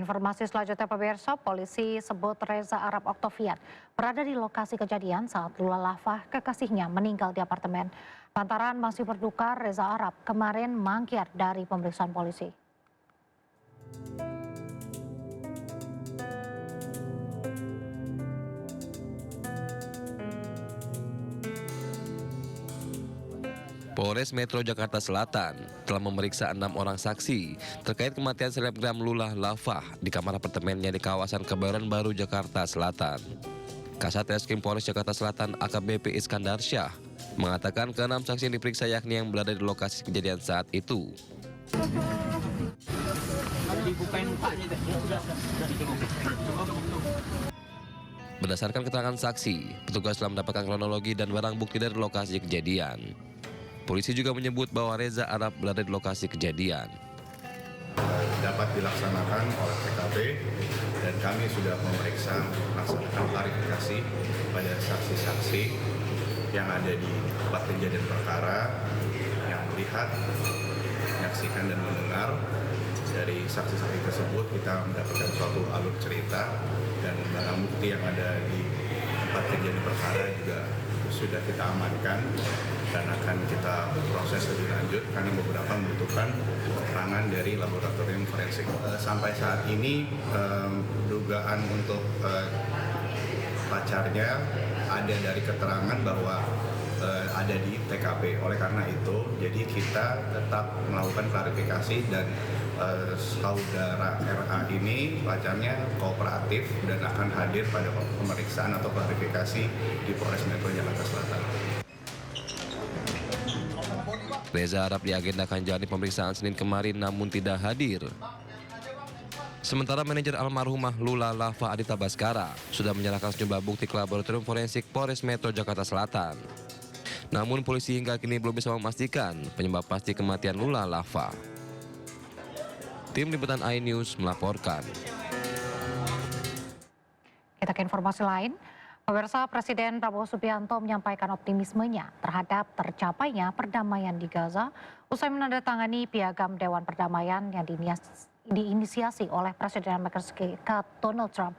Informasi selanjutnya pemirsa, polisi sebut Reza Arab Oktavian berada di lokasi kejadian saat Lula Lava kekasihnya meninggal di apartemen. Lantaran masih berduka, Reza Arab kemarin mangkir dari pemeriksaan polisi. Polres Metro Jakarta Selatan telah memeriksa 6 orang saksi terkait kematian selebgram Lula Lava di kamar apartemennya di kawasan Kebayoran Baru, Jakarta Selatan. Kasat Reskrim Polres Jakarta Selatan AKBP Iskandar Syah mengatakan ke-6 saksi yang diperiksa yakni yang berada di lokasi kejadian saat itu. Berdasarkan keterangan saksi, petugas telah mendapatkan kronologi dan barang bukti dari lokasi kejadian. Polisi juga menyebut bahwa Reza Arab berada di lokasi kejadian. Dapat dilaksanakan oleh TKP dan kami sudah melaksanakan klarifikasi pada saksi-saksi yang ada di tempat kejadian perkara yang melihat, menyaksikan dan mendengar. Dari saksi-saksi tersebut kita mendapatkan suatu alur cerita dan barang bukti yang ada di tempat kejadian perkara juga sudah kita amankan dan akan kita proses lebih lanjut karena beberapa membutuhkan keterangan dari laboratorium forensik. Sampai saat ini dugaan untuk pacarnya ada dari keterangan bahwa ada di TKP. Oleh karena itu, jadi kita tetap melakukan klarifikasi dan saudara RA ini pacarnya kooperatif dan akan hadir pada pemeriksaan atau klarifikasi di Polres Metro Jakarta Selatan. Reza Arab diagendakan jalani pemeriksaan Senin kemarin namun tidak hadir. Sementara manajer almarhumah Lula Lava Adita Baskara sudah menyerahkan sejumlah bukti ke laboratorium forensik Polres Metro Jakarta Selatan. Namun polisi hingga kini belum bisa memastikan penyebab pasti kematian Lula Lava. Tim Liputan iNews melaporkan. Kita ke informasi lain. Pemirsa, Presiden Prabowo Subianto menyampaikan optimismenya terhadap tercapainya perdamaian di Gaza usai menandatangani piagam Dewan Perdamaian yang diinisiasi oleh Presiden Amerika Serikat Donald Trump.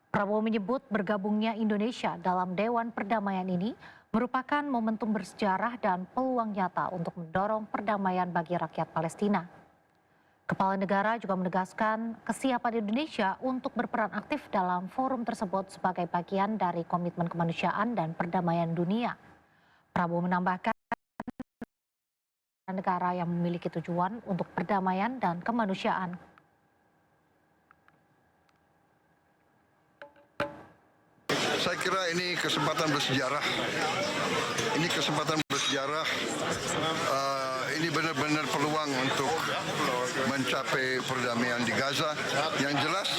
Prabowo menyebut bergabungnya Indonesia dalam Dewan Perdamaian ini merupakan momentum bersejarah dan peluang nyata untuk mendorong perdamaian bagi rakyat Palestina. Kepala negara juga menegaskan kesiapan Indonesia untuk berperan aktif dalam forum tersebut sebagai bagian dari komitmen kemanusiaan dan perdamaian dunia. Prabowo menambahkan negara yang memiliki tujuan untuk perdamaian dan kemanusiaan. Saya kira ini kesempatan bersejarah. Ini kesempatan bersejarah. Ini benar-benar peluang untuk mencapai perdamaian di Gaza. Yang jelas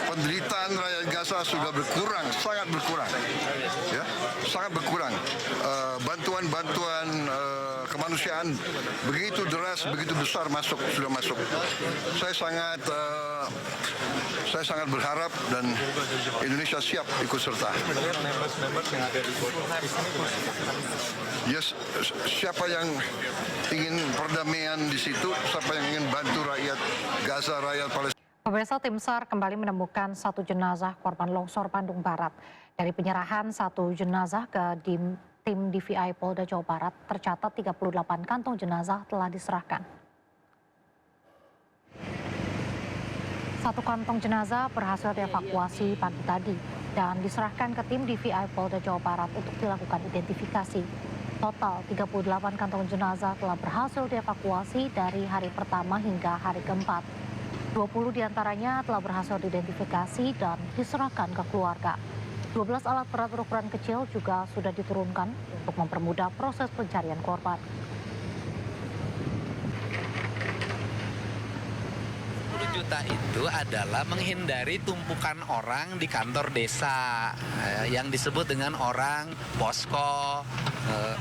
penderitaan rakyat Gaza sudah berkurang, sangat berkurang, ya, sangat berkurang. Bantuan-bantuan kemanusiaan begitu deras, begitu besar sudah masuk. Saya sangat berharap dan Indonesia siap ikut serta. Yes, siapa yang ingin perdamaian di situ, siapa yang ingin bantu rakyat Gaza, rakyat Palestina. Pemirsa, tim SAR kembali menemukan satu jenazah korban longsor Bandung Barat. Dari penyerahan satu jenazah ke tim DVI Polda Jawa Barat, tercatat 38 kantong jenazah telah diserahkan. Satu kantong jenazah berhasil dievakuasi pagi tadi dan diserahkan ke tim DVI Polda Jawa Barat untuk dilakukan identifikasi. Total 38 kantong jenazah telah berhasil dievakuasi dari hari pertama hingga hari keempat. 20 diantaranya telah berhasil diidentifikasi dan diserahkan ke keluarga. 12 alat berat berukuran kecil juga sudah diturunkan untuk mempermudah proses pencarian korban. 10 juta itu adalah menghindari tumpukan orang di kantor desa yang disebut dengan orang posko,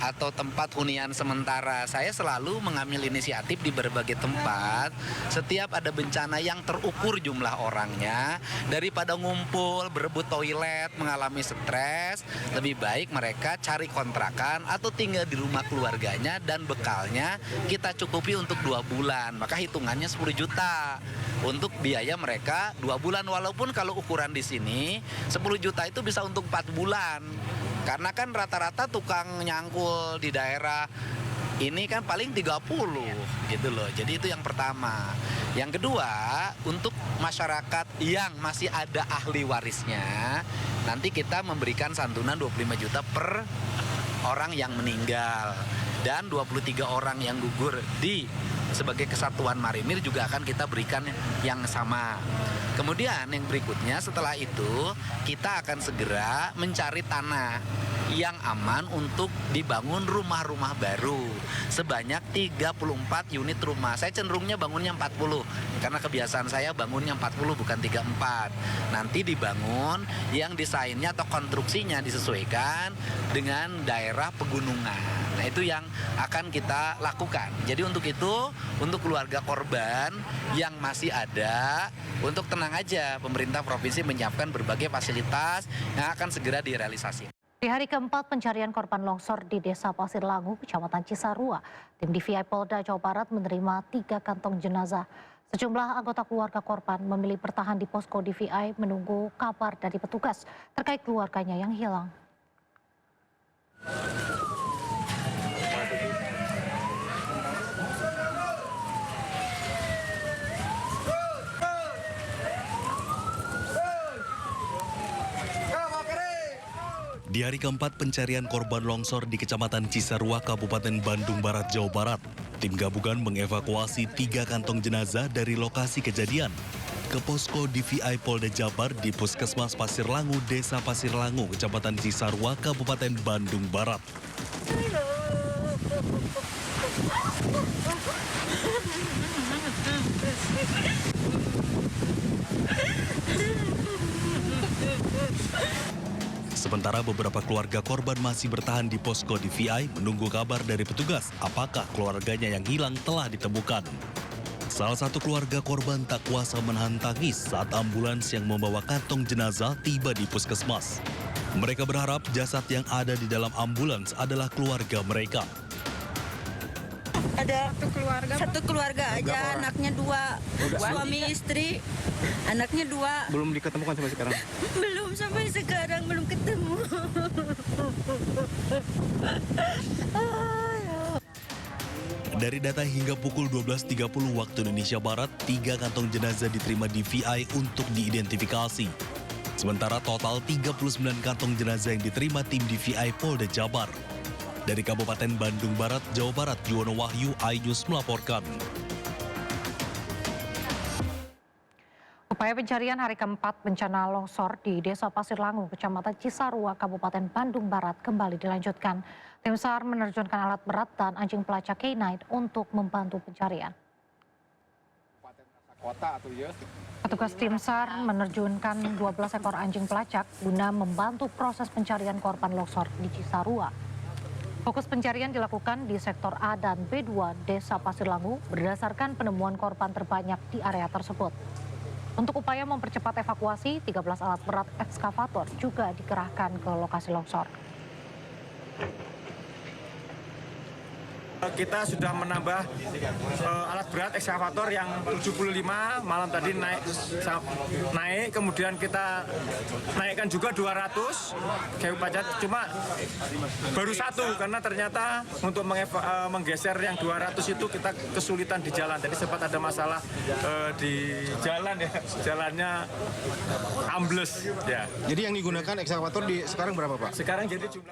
atau tempat hunian sementara. Saya selalu mengambil inisiatif di berbagai tempat. Setiap ada bencana yang terukur jumlah orangnya, daripada ngumpul, berebut toilet, mengalami stres, lebih baik mereka cari kontrakan atau tinggal di rumah keluarganya dan bekalnya kita cukupi untuk 2 bulan. Maka hitungannya 10 juta untuk biaya mereka 2 bulan. Walaupun kalau ukuran di sini 10 juta itu bisa untuk 4 bulan. Karena kan rata-rata tukang nyangkul di daerah ini kan paling 30 gitu loh. Jadi itu yang pertama. Yang kedua, untuk masyarakat yang masih ada ahli warisnya, nanti kita memberikan santunan 25 juta per orang yang meninggal. Dan 23 orang yang gugur sebagai kesatuan marinir juga akan kita berikan yang sama. Kemudian yang berikutnya setelah itu kita akan segera mencari tanah yang aman untuk dibangun rumah-rumah baru sebanyak 34 unit rumah. Saya cenderungnya bangunnya 40 karena kebiasaan saya bangunnya 40 bukan 34. Nanti dibangun yang desainnya atau konstruksinya disesuaikan dengan daerah pegunungan. Nah, itu yang akan kita lakukan. Jadi untuk itu, untuk keluarga korban yang masih ada, untuk tenang aja, pemerintah provinsi menyiapkan berbagai fasilitas yang akan segera direalisasi. Di hari keempat pencarian korban longsor di Desa Pasir Langu, Kecamatan Cisarua, tim DVI Polda Jawa Barat menerima 3 kantong jenazah. Sejumlah anggota keluarga korban memilih bertahan di posko DVI menunggu kabar dari petugas terkait keluarganya yang hilang. Di hari keempat pencarian korban longsor di Kecamatan Cisarua, Kabupaten Bandung Barat, Jawa Barat, tim gabungan mengevakuasi 3 kantong jenazah dari lokasi kejadian ke posko DVI Polda Jabar di Puskesmas Pasir Langu, Desa Pasir Langu, Kecamatan Cisarua, Kabupaten Bandung Barat. Sementara beberapa keluarga korban masih bertahan di posko DVI menunggu kabar dari petugas apakah keluarganya yang hilang telah ditemukan. Salah satu keluarga korban tak kuasa menahan tangis saat ambulans yang membawa kantong jenazah tiba di puskesmas. Mereka berharap jasad yang ada di dalam ambulans adalah keluarga mereka. Ada satu keluarga aja, anaknya 2, suami istri, anaknya 2. Belum diketemukan sampai sekarang? Belum sampai sekarang, belum ketemu. Dari data hingga pukul 12.30 waktu Indonesia Barat, 3 kantong jenazah diterima DVI untuk diidentifikasi. Sementara total 39 kantong jenazah yang diterima tim DVI Polda Jabar. Dari Kabupaten Bandung Barat, Jawa Barat, Juwono Wahyu, iNews melaporkan. Upaya pencarian hari keempat bencana longsor di Desa Pasir Langu, Kecamatan Cisarua, Kabupaten Bandung Barat kembali dilanjutkan. Tim SAR menerjunkan alat berat dan anjing pelacak K9 untuk membantu pencarian. Petugas tim SAR menerjunkan 12 ekor anjing pelacak guna membantu proses pencarian korban longsor di Cisarua. Fokus pencarian dilakukan di sektor A dan B2 Desa Pasir Langu berdasarkan penemuan korban terbanyak di area tersebut. Untuk upaya mempercepat evakuasi, 13 alat berat ekskavator juga dikerahkan ke lokasi longsor. Kita sudah menambah alat berat ekskavator yang 75 malam tadi naik, kemudian kita naikkan juga 200 kayu pacat, cuma baru 1 karena ternyata untuk menggeser yang 200 itu kita kesulitan di jalan. Tadi sempat ada masalah di jalan ya, jalannya ambles ya. Jadi yang digunakan ekskavator sekarang berapa Pak? Sekarang jadi jumlah